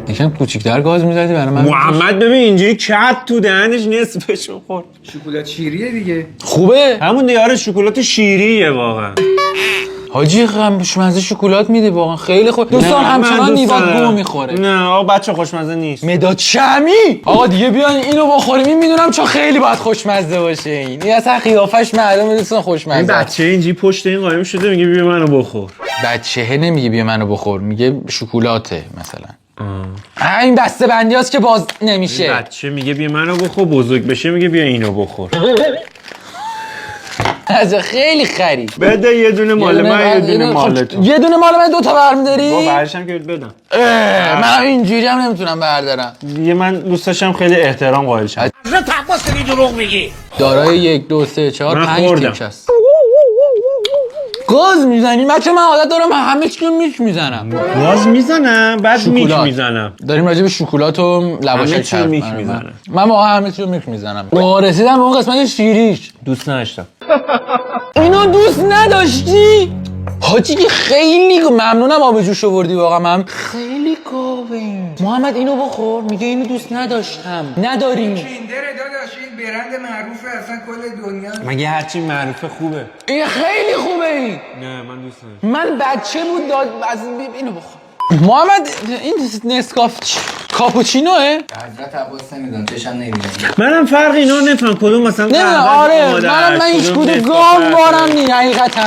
یکم کوچیک‌تر گاز میزدی برای من. محمد ببین اینجوری کت تو دهنش نصفشو خورد. شکلات شیریه دیگه. خوبه؟ همون دیاره شکلات شیریه واقعا. حاجی خوشمزه شکلات میده واقعا خیلی خوب. دوستان همچنان نیواد گو میخوره. نه آقا بچه خوشمزه نیست. مداد شمی. آقا دیگه بیاین اینو بخوریم. این میدونم چون خیلی باید خوشمزه باشه. این اصلا قیافش معلومه دوستان خوشمزه. این بچه اینجوری پشت این قایم شده میگه بیا منو بخور. بچه‌ه نمیگه بیا منو بخور، میگه شکلاته مثلا. این بسته بندی هست که باز نمیشه. بچه میگه بیا منو بخور، بزرگ بشه میگه بیا اینو بخور. از خیلی خرید. بده یه دونه مال من یه دونه مال تو. یه دونه مال من 2 تا برمی‌داری؟ با برشم که بدم. من اینجوری هم نمیتونم بردارم. دیگه من دوست داشتم خیلی احترام قائل شم. حضرت عباس دیگه دروغ میگی. دارای 1 2 3 4 من 5 خوردم. تیک هست. گاز میزنی؟ بچه من عادت دارم همه چی رو میک میزنم. گاز میزنم بعد میک میزنم. داریم راجع به شکلات و لواشک همه چی رو میک میزنم. من واقعا همه چی رو میک میزنم. رسیدم به اون قسمت شیریش. دوست نداشتم. اینو دوست نداشتی؟ حاجی که خیلی ممنونم آب جوش آوردی واقعا. من خیلی گاوه این. محمد اینو بخور. میگه اینو دوست نداشتم. نداریم. کیندر داداش این برند معروفه اصلا کل دنیا. مگه هرچی معروفه خوبه؟ این خیلی خوبه این. نه من دوست ندارم. من بچه بود داد از اینو بخور. محمد این نسکاف کاپوچینوه؟ حضرت عباس نمیدونم چشم نمیدونم. منم فرق اینا نفهم کدوم مثلا نه آره من هیچ کدوم گام بارم نی حقیقتا.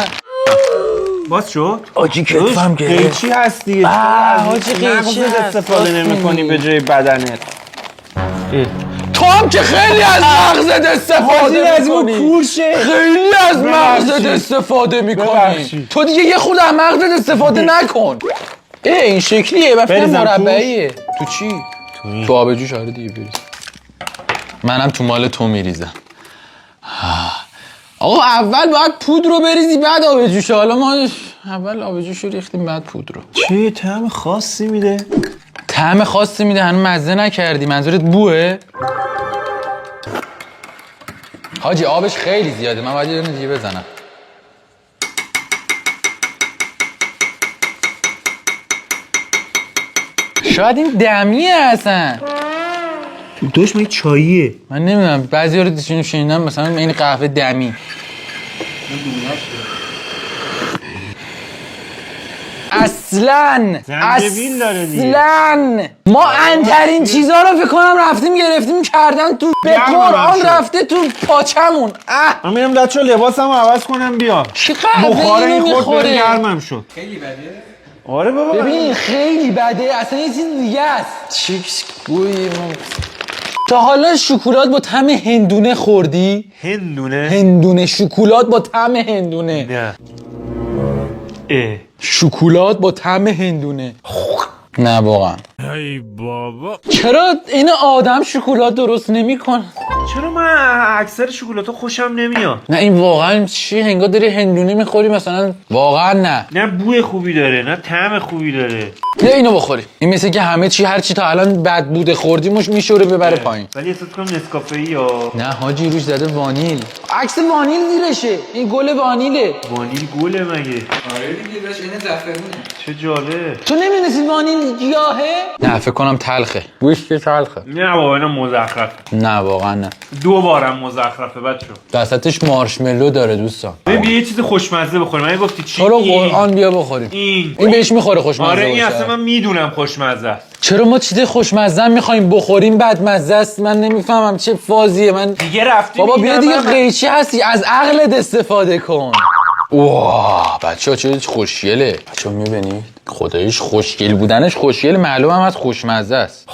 باز شد؟ آجی کتفم گره. قیچی هستی. حاجی قیچی استفاده نمی‌کنی به جای بدنت. تو هم که خیلی از مغزت استفاده میکنی. خیلی از مغزت استفاده میکنی. تو دیگه یه خود از مغزت استفاده نکن. این شکلیه بفهم مربعیه. تو چی؟ تو آبجوش آره دیگه بریز. منم تو مال تو میریزم. آقا اول باید پودر رو بریزی بعد آبجوش. حالا ما اول آبجوش رو ریختیم بعد پودر رو. چه طعم خاصی میده؟ طعم خاصی میده هنوز مزه نکردی. منظورت بوه؟ حاجی آبش خیلی زیاده. من باید یه دونه دیگه بزنم. شاید این دمیه اصلا. دوش می چاییه. من نمیدونم بعضی رو شنیدم مثلا این قهوه دمی. از زنجبیل داره دیگه. اصلا ما انترین چیزا رو فکر کنم رفتیم گرفتیم کردن تو به گرمم قرآن شد. رفته تو پاچمون. من میرم بچه لباسمو عوض کنم بیا. چقدر بخاره اینو این خورد بره میخوره. گرمم شد. خیلی بده. آره بابا. ببین خیلی بده، اصلا یه چیز دیگه است. چیکس گویی تا حالا شکلات با طعم هندونه خوردی؟ هندونه شکلات با طعم هندونه. نه. شکلات با طعم هندونه. نه واقعا. ای بابا. چرا این آدم شکلات درست نمیکنه؟ چرا من اکثر شکلات‌ها خوشم نمیاد؟ نه این واقعا چی هنگا داری هندونه میخوری مثلا؟ واقعا نه. نه بوی خوبی داره، نه طعم خوبی داره. بیا اینو بخوری. این مثل که همه چی هر چی تا الان بد بوده خوردی مش میشوره ببره پایین. ولی احساس کنم نسکافه‌ای یا نه حاجی روش زده وانیل. عکس وانیل زیرشه. این گل وانیله. وانیل گله مگه؟ آره دیگه داشت این زعفرونه. چه جالب. تو نمیدونستی وانیل گیاهه؟ نه فکر کنم تلخه. بویش که تلخه. نه بابا اینا مزخرف. نه واقعا نه. دوبارم مزخرفه بچه‌ها. وسطش مارشملو داره دوستان. ببین یه چیز خوشمزه بخوریم. من گفتی چی؟ تو رو قرآن بیا بخوریم. این بهش میخوره خوشمزه آره این باشه. اصلا من میدونم خوشمزه است. چرا ما چیز خوشمزه میخوایم بخوریم بعد مزه است؟ من نمیفهمم چه فازیه. من دیگه رفتی بابا بیا دیگه میدم قیچی هستی از عقلت استفاده کن. واه بچه‌ها چه خوشگله. بچه‌ها میبینید خداییش خوشگل بودنش خوشگل معلوم هم از خوشمزه است.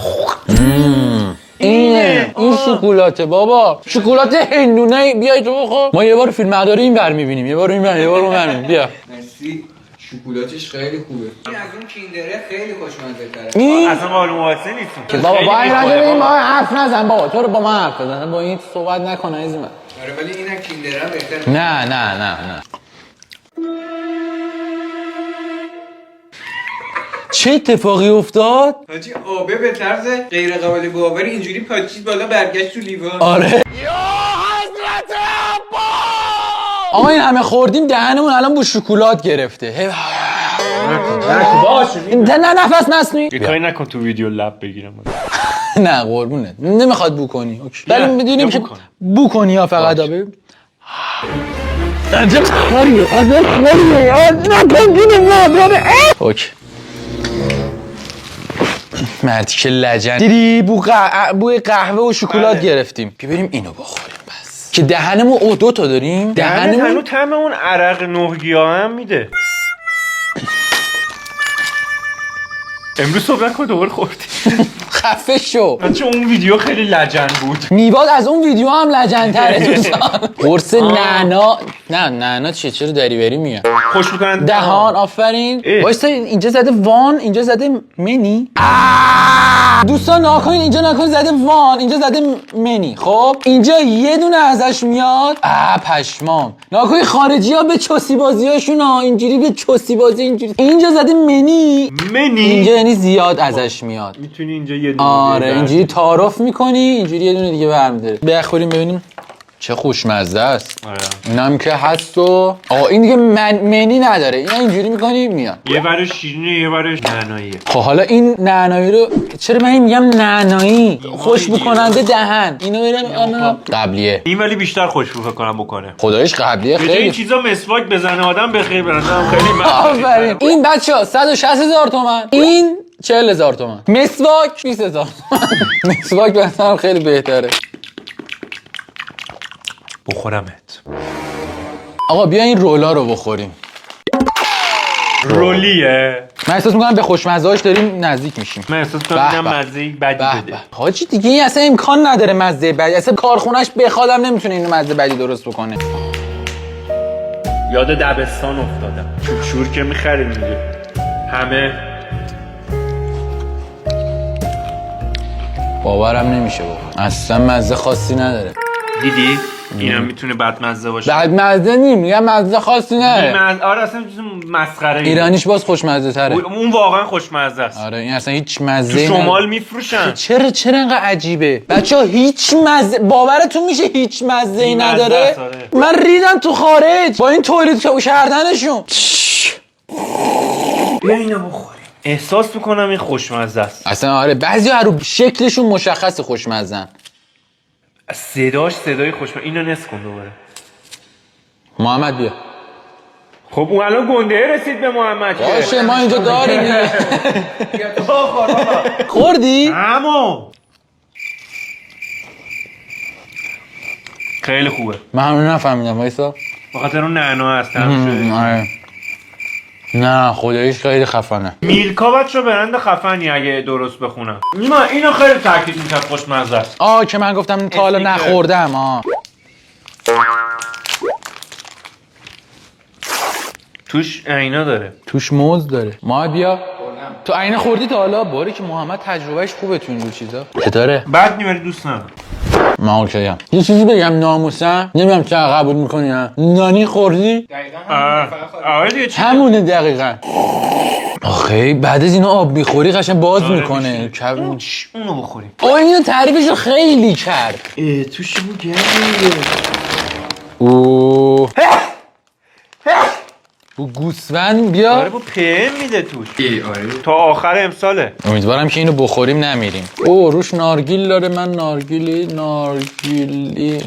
اینه این شکلاته بابا شکلات هندونه. بیای تو بخور. ما یه بار فیلم برداری این ور میبینیم یه بار این ور یه بار اون ور میبینیم. بیا مرسی. شکلاتش خیلی خوبه. این از اون کیندره خیلی خوشمزه تره. این اصلا قابل مقایسه نیستم. بابا خیلی با این می‌خوره راجع به این بابا. با حرف نزن بابا. تو رو با من حرف بزن با این صحبت نکن عزیز من. آره ولی این از کیندره بهتره. نه نه نه نه. چه اتفاقی افتاد؟ حاجی آبه به طرز غیر قابل باوری اینجوری پاچید بالا برگشت تو لیوان. آره. آقا این همه خوردیم دهنمون الان با شکلات گرفته. نه نفس نسنی. یه کاری نکن تو ویدیو لب بگیرم. نه قربونت نمیخواد بو کنی. اوکی. ولی میدونیم که بو کن. بو کنی یا فقط آبه. اوکی. مردی که لجن دیدی بوی قهوه و شکلات گرفتیم. بریم اینو بخوریم بس که دهنمون دو تا داریم. دهنمون دهنمون طعم اون عرق نوگیاه هم میده. امروز صبح نکن دوباره خوردی. خفه شو. بچه اون ویدیو خیلی لجن بود. میواد از اون ویدیو هم لجن‌تره دوستان. قرص نعنا. نه نعنا چیه چرا دریوری میگه. خوش میکنن دهان آفرین. وایسا اینجا زده وان اینجا زده منی. دوستان ناکنین اینجا ناکنین زده وان اینجا زده منی. خب اینجا یه دونه ازش میاد. پشمام. ناکنین خارجی ها به چوسی بازی هاشون ها اینجوری به چوسی بازی اینجوری. اینجا زده منی. اینجا یعنی زیاد ازش میاد. میتونی اینجا یه دونه آره اینجوری تعارف میکنی اینجوری یه دونه دیگه برمی‌داره. بخوریم ببینیم چه خوشمزه است. آره. اینم که هست و این دیگه منی نداره. اینا اینجوری میکنی میاد. یه برش شیرینه یه برش نعناییه. خب حالا این نعنایی رو چرا من میگم نعنایی خوشبو کننده دهن. اینو برم قبلیه. این ولی بیشتر خوشبو فکر کنم بکنه. خدایش قبلیه به جای این خیلی. چیزا مسواک بزنه آدم بخیر برندم خیلی آفرین. این بچه‌ها 160,000 تومان. این 40,000 تومان. مسواک 20,000 تومان. مسواک مثلا خیلی بهتره. بخورمت. آقا بیا این رولا رو بخوریم. رولیه. من احساس میکنم به خوشمزه‌هاش داریم نزدیک میشیم. من احساس کنم اینم مزه بدی بده. حاجی دیگه این اصلا امکان نداره مزه بدی. اصلا کارخونه‌اش بخوادم نمیتونه اینو مزه بدی درست بکنه. یاد دبستان افتادم. شور که میخریم دیگه. همه باورم نمیشه بابا. اصلا مزه خاصی نداره. دیدی؟ اینم میتونه بدمزه باشه. بعد مزه میگم مزه خاصی نداره. آره اصلا چیز مسخره ای. ایرانیش باز خوشمزه تره. اون واقعا خوشمزه است. آره این اصلا هیچ تو مزه شمال میفروشن. چرا انقدر عجیبه بچه‌ها؟ هیچ مزه باورتون میشه هیچ مزه ای نداره. من ریدم تو خارج با این تولید کردنشون. بیا اینو بخوریم. احساس میکنم این خوشمزه است. اصلا آره بعضیا رو شکلشون مشخص خوشمزن. صداش صدای خوشمزه. اینو نس کن دوباره. محمد بیا. خب اون الان گنده رسید به محمد که. باشه ما اینجا داریم. خوردی؟ همون خیلی خوبه. من همون نفهمیدم وایسا. به خاطر اون نعنا هست تموم شده. آره. نه خداییش خیلی خفنه. میلکا بچه برند خفنی اگه درست بخونم. اینو خیلی تاکید میکنم خوشمزه است. که من گفتم تا حالا نخوردم. توش عینا داره. توش موز داره. ما بیا. تو عینه خوردی تا حالا؟ باری که محمد تجربهش خوبه تو این چیزا. چطوره؟ بعد میبری دوست ندارم. من اوکیم. یه چیزی بگم ناموسم، نمیدونم چه قبول میکنی ها. نانی خوردی؟ آره دیگه چی؟ همونه دقیقاً. آخه بعد از اینو آب میخوری قشنگ باز میکنه. اونو بخوریم. اینو تعریفشو خیلی کرد. توش بو گرده. اوه. بو گوسفند بیا. آره بو PM میده توش. تا آخر امساله. امیدوارم که اینو بخوریم نمیریم. روش نارگیل داره. من نارگیلی.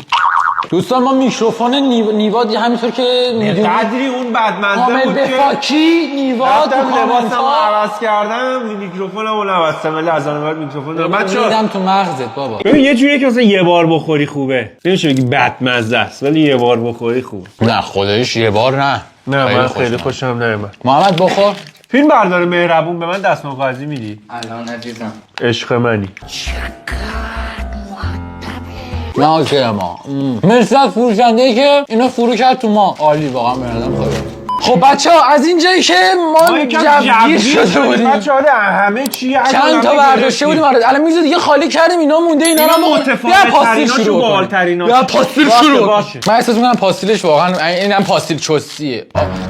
دوستان ما میکروفون نیواد همینطور که میدونید قدری اون بدمنده بود که بفاکی نیواد تو لباسمو عوض کردم میکروفونمو نبستم ولی از آن بعد میکروفون دارم. بچه‌ها میدم تو مغزت بابا. ببین یه جوریه که مثلا یه بار بخوری خوبه. نمیشه بگی بدمزه است ولی یه بار بخوری خوبه. نه خودش یه بار نه. من خیلی خوشم نمیاد. محمد بخور. فیلم بردار مهربون به من دستمال قاضی میدی؟ الان عزیزم عشق منی. نه اوکی ما مرسی از فروشنده‌ای که اینو فرو کرد تو ما. عالی واقعا بنظرم خیلی. خب بچه‌ها از اینجایی که ما جوگیر شده بودیم بچه‌ها همه چی چند تا برداشته بودیم الان میز دیگه خالی کردیم اینا مونده اینا رو بیا پاستیل شروع کنیم. بیا پاستیل شروع. من احساس می‌کنم پاستیلش واقعا اینم پاستیل چوسیه.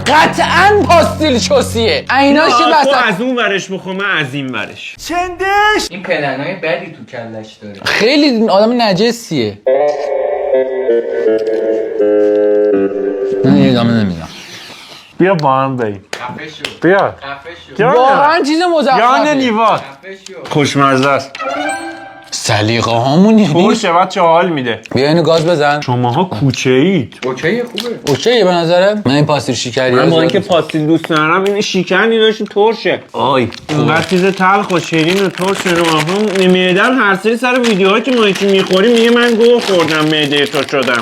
قطعاً پاستیل چوسیه. عیناش که تو وسط از اون ورش بخور من از این ورش. این پلنای بدی تو کلش داره. خیلی آدم نجسیه. من ادامه نمیدم. بیا با هم بریم. خفه شو. بیا. خفه شو. واقعا چیز مزخرفه. یان نیواد. خفه شو. خوشمزه است. سلیقه هامون یعنی خوشه بچه حال میده. بیا اینو گاز بزن. شماها کوچه اید. اوکی خوبه. اوکیه به نظره. من این پاستیل شکری من با اینکه پاستیل دوست ندارم این شکر داشتیم ترشه. آی اونقدر چیز تلخ و شیرین و ترش رو معده‌م هر سری سر ویدیوهایی که ما یکی میخوریم میگه من گوه خوردم معده تو شدم.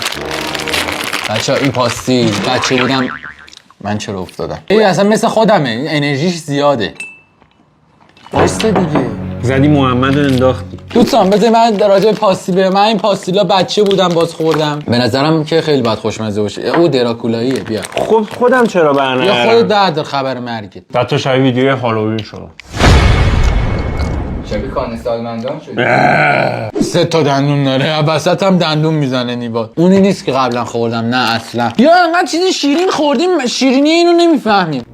بچه‌ها این پاستیل بچه بودم من چرا افتادم؟ این اصلا مثل خودمه. این انرژیش زیاده. درسته دیگه. زدی محمد رو انداختی. دوستان بذار من راجع به پاستیل بگم. من این پاستیلا بچه بودم باز خوردم. به نظرم که خیلی بد خوشمزه باشه. او دراکولاییه. بیا. خب خودم چرا برنامه یا خودت درد خبر مرگت. بعد تو شبیه ویدیو هالووین شد. شبیه کان سالمندان شده. 3 تا دندون داره. وسط هم دندون میزنه نیباد. اونی نیست که قبلا خوردم. نه اصلا. یا انقدر چیز شیرین خوردیم شیرینی اینو نمیفهمیم.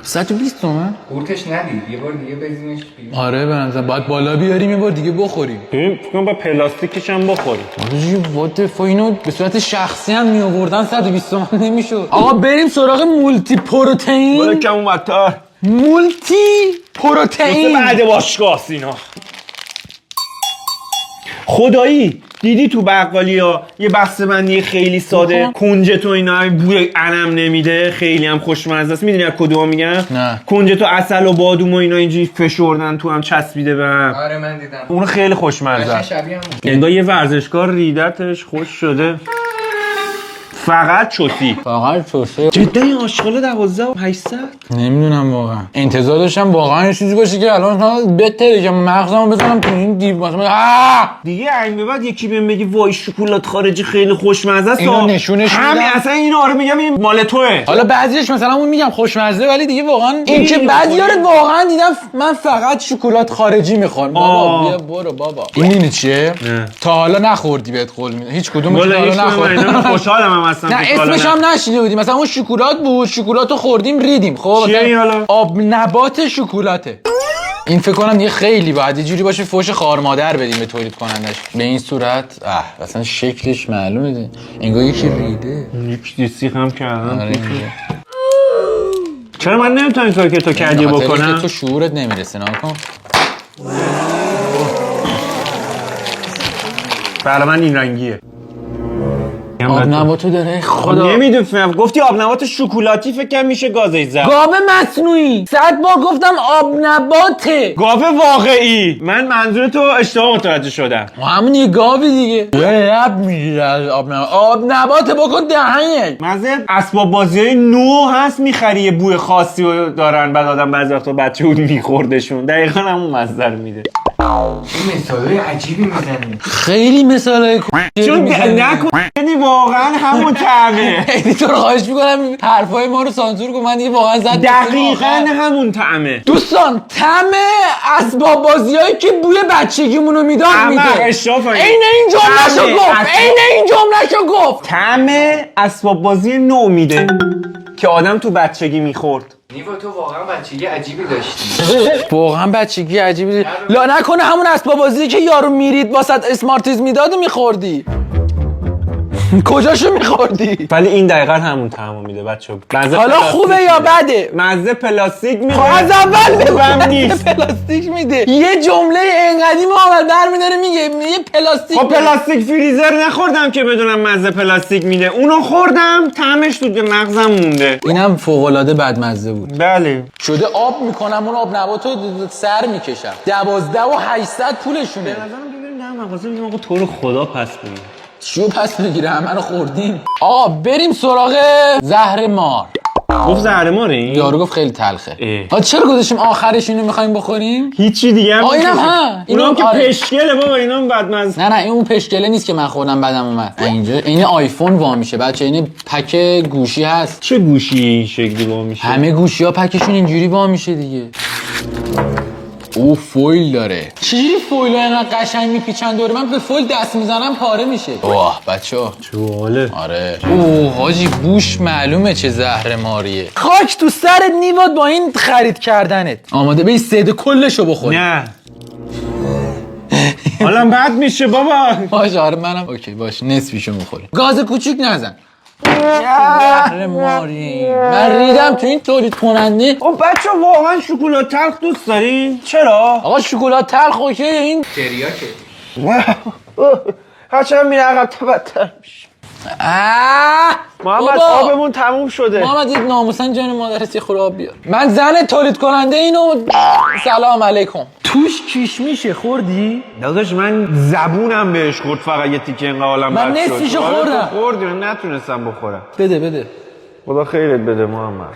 120 تومن؟ قورتش ندید یه بار دیگه بزنش بیرون. آره به نظرم باید بالا بیاریم یه بار دیگه بخوریم. ببین فکر کنم با پلاستیکش هم بخوریم. آره وات اینو به صورت شخصی هم میآوردن 120 تومن نمیشد. آقا بریم سراغ مولتی پروتئین. برو کم اونورتر. مولتی پروتئین. بعد باشگاه اینا. خدایی دیدی تو بقالیا یه بسته‌بندی خیلی ساده کنجت و اینا بوی علم نمیده خیلی هم خوشمزه است. میدونی از کدوم میگم؟ نه. کنجت و عسل و بادوم و اینا اینجوری فشردن تو هم چسبیده به هم. آره من دیدم. اون خیلی خوشمزه است. شبیه هم انگار یه ورزشکار ریدتش خوش شده. فقط چوسی. فقط چوسه. جدا این آشغال 12800 نمیدونم واقعا. انتظار داشتم واقعا یه چیزی باشه که الان بهتره که مغزمو بزنم تو این دیو مثلا دیگه این به بعد یکی بهم بگی وای شکلات خارجی خیلی خوشمزه است. اینو نشونش میدم. همین اصلا اینو آره میگم این مال توئه. حالا بعضیش مثلا اون میگم خوشمزه ولی دیگه واقعا این که بعضی‌ها رو واقعا دیدم من فقط شکلات خارجی میخوام. بابا بیا برو بابا. این چیه؟ تا حالا نخوردی بهت قول میدم. هیچ کدومش تا حالا نخوردم. خوشحالم هم هستم. نه اسمش هم نشیده بودیم. مثلا اون شکلات بود. شکلاتو خوردیم ریدیم. خب چیه حالا؟ آب نبات شکلاته. این فکر کنم دیگه خیلی باید یه جوری باشه فوش خار مادر بدیم به تولید کنندش. به این صورت مثلا شکلش معلومه دیگه. انگار یکی ریده. یک دیسی هم کردم. آره چرا من نمیتونم این کاری که تو کردی بکنم؟ تو شعورت نمیرسه نکن. برای من این رنگیه. آب نباتو داره خدا. نمیدونم گفتی آب نبات شکلاتی فکر کنم میشه گازش زد. گاو مصنوعی 100 بار گفتم آب نباته. گاو واقعی. من منظور تو اشتباه متوجه شدم. همون یه گاوی دیگه. لب میگیره از آب نبات. آب نبات بکن دهنت. مزه اسباب بازیای نو هست میخری یه بوی خاصی رو دارن بعد آدم بعضی وقتا بچه بود میخوردشون دقیقاً همون مزه رو میده. این مثالای عجیبی میزنی. خیلی مثالای چون نکنی واقعا همون طعمه. خیلی تو رو خواهش میکنم حرفای ما رو سانسور کن. من دیگه واقعا زد دقیقاً همون طعمه. دوستان طعم اسباب بازیایی که بوی بچگیمونو میداد میده. اشراف عین این جمله‌شو گفت. عین این جمله‌شو گفت. طعم اسباب بازی نو میده که آدم تو بچگی میخورد. نیوا تو واقعا بچگی عجیبی داشتی. واقعا بچگی عجیبی. لا نکنه همون اسباب بازی که یارو میرید واسط اسمارتیز میداد میخوردی. کجاشو میخوردی؟ ولی این دقیقاً همون طعمو میده بچه‌ها. حالا خوبه یا بده؟ مزه پلاستیک میده. از اول خوبم نیست. پلاستیک میده. یه جمله انقدی محمد برمی‌داره میگه پلاستیک. خب پلاستیک فریزر نخوردم که بدونم مزه پلاستیک میده. اونو خوردم طعمش تو مغزم مونده. اینم فوق‌العاده بدمزه بود. بله. شده آب میکنم اون آب نباتو سر میکشم. 12,800 پولشونه. به نظرم ببینیم در مغازه ببینیم آقا تو رو خدا پس بگیر. چیو پس بگیره همه رو خوردیم. آقا بریم سراغ زهر مار. گفت زهر ماره این؟ یارو گفت خیلی تلخه. ها چرا گذاشتیم آخرش اینو میخوایم بخوریم؟ هیچی دیگه هم اینم ها اینم که آره. پشکله بابا اینم بدمزه. نه این اون پشکله نیست که من خوردم بعدم اومد. اینجا این آیفون وا میشه بچه. این پک گوشی هست. چه گوشی این شکلی وا میشه؟ همه گوشی ها پکشون اینجوری وا میشه دیگه. او فویل داره. چجوری فویل رو اینقدر قشنگ میپیچن دوره؟ من به فویل دست میزنم پاره میشه. واه بچه‌ها جواله. آره. اوه حاجی بوش معلومه چه زهر ماریه. خاک تو سرت نیواد با این خرید کردنت. آماده بی سید کلشو بخوری. نه حالا بد میشه بابا. باشه آره منم اوکی باشه نصفیشو میخوریم. گاز کوچیک نزن. زهر ماری. من ریدم تو این تولید کننده. خب بچه واقعا شکلات تلخ دوست دارین؟ چرا؟ آقا شکلات تلخ اوکی این تریاکه. هرچند میره عقب تا بدتر میشه. محمد آبمون تموم شده. محمد این ناموسن جان مادرت یه خورده آب بیار. من زن تولید کننده اینو سلام علیکم. توش کشمیشه خوردی؟ داداش من زبونم بهش خورد فقط یه تیکه اینقدر حالم من بد شد. نصفیشو خوردم. خوردی من نتونستم بخورم. بده خدا خیرت بده محمد.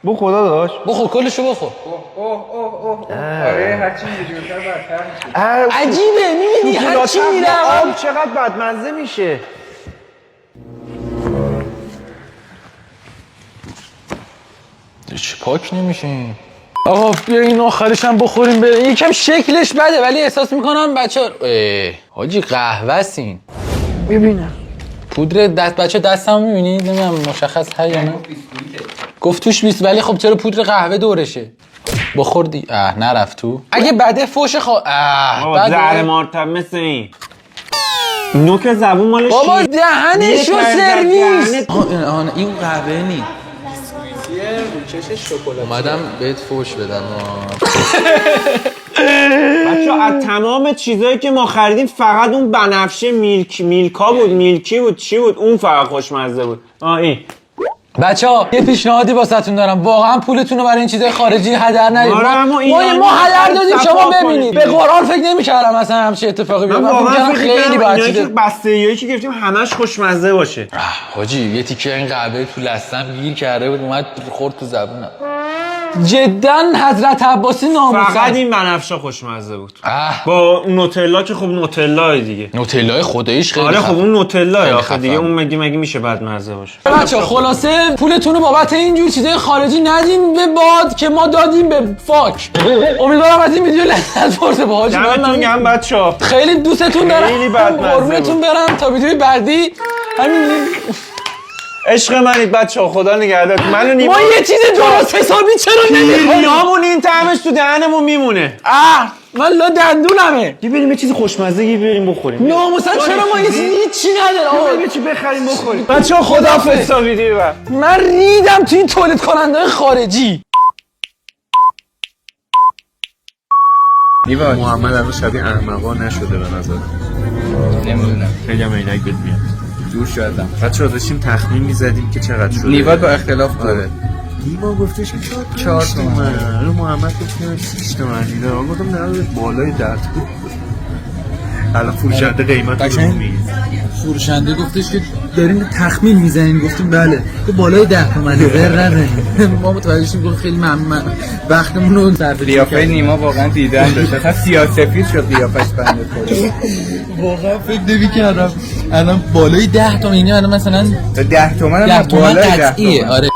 بو خدا داشت. بخور کلشو بخور. آره هرچی میره جلوتر بدتر میشه. عجیبه میبینی هرچی میره آب چقدر بدمزه میشه. چه پاک نمیشه. آقا بیا این آخرش هم بخوریم بره. یکم شکلش بده ولی احساس میکنم بچه‌ها حاجی قهوه سین. ببینم پودر دست بچه دستم میبینید نمیدونم مشخص هست یا نه. گفت توش 20 ولی خب چرا پودر قهوه دورشه. بخوردی نرفت تو. اگه بده فوش بابا زهر مارتب مثل این نوک زبون مال بابا دهنشو سرویس. این قهوه نی اومدم بهت فوش بدم. بچه از تمام چیزایی که ما خریدیم فقط اون بنفشه میلکی بود چی بود اون فقط خوشمزه بود. این بچه‌ها یه پیشنهادی واسهتون دارم. واقعا پولتون رو برای این چیزای خارجی هدر ندید. ما هدر دادیم شما ببینید. به قرآن فکر نمی‌کردم اصلا همچین اتفاقی بیفته. من واقعا خیلی باحال که بسته‌ای که گرفتیم همش خوشمزه باشه. حاجی یه تیکه این قهوه تو لثم گیر کرده بود اومد خورد تو زبونم. جدا حضرت عباسی ناموسن. فقط این بنفشه خوشمزه بود. با نوتلا که خب نوتلا دیگه. نوتلای خداییش خیلی. آره خب اون نوتلا آخه دیگه اون مگه میشه بدمزه باشه. بچه‌ها خلاصه پولتون رو بابت اینجور چیزای خارجی ندین به باد که ما دادیم به فاک. امیدوارم از این ویدیو لذت برده باهاش. دمتون گرم بچه‌ها. خیلی دوستتون دارم. خیلی بدمزه. قربونتون برم تا ویدیوی بعدی. همین عشق منید بچه‌ها خدا نگهدارتون. منو ما یه چیز درست حسابی چرا نمی‌خوریم؟ همون این طعمش تو دهنمون میمونه. من لا دندونمه. بریم یه چیز خوشمزه بریم بخوریم. ناموسن چرا ما یه چیزی نداره آقا؟ یه چی بخریم بخوریم. بچه‌ها خداحافظ تا ویدیو بعد. من ریدم تو این تولید کننده خارجی. نیوا محمد الان شبیه احمقا نشده به نظر. نمیدونم خیلی هم عینک بهت میاد. دور شدم. بچه‌ها داشتیم تخمین می‌زدیم که چقدر شده. نیواد با اختلاف بود. آره. نیما گفتش که 4 تومن. رو محمد گفت که 6 تومن دیده. آقا گفتم نه بالای 10 تومن. الان فروشنده قیمت رو قشنگ میگه. فروشنده گفتش که دارین تخمین میزنین، گفتیم بله. تو بالای 10 تومنه در نزنین. ما متوجه شدیم گفت خیلی ممنون. وقتمون رو صرف قیافه نیما واقعا دیدن داشت. اصلا سیاه‌سفید شد قیافش بنده خدا. واقعا فکر نمی‌کردم الان بالای 10 تومن، یعنی الان مثلا 10 تومن 10 هم تومن بالای 10 قطعیه. تومن. آره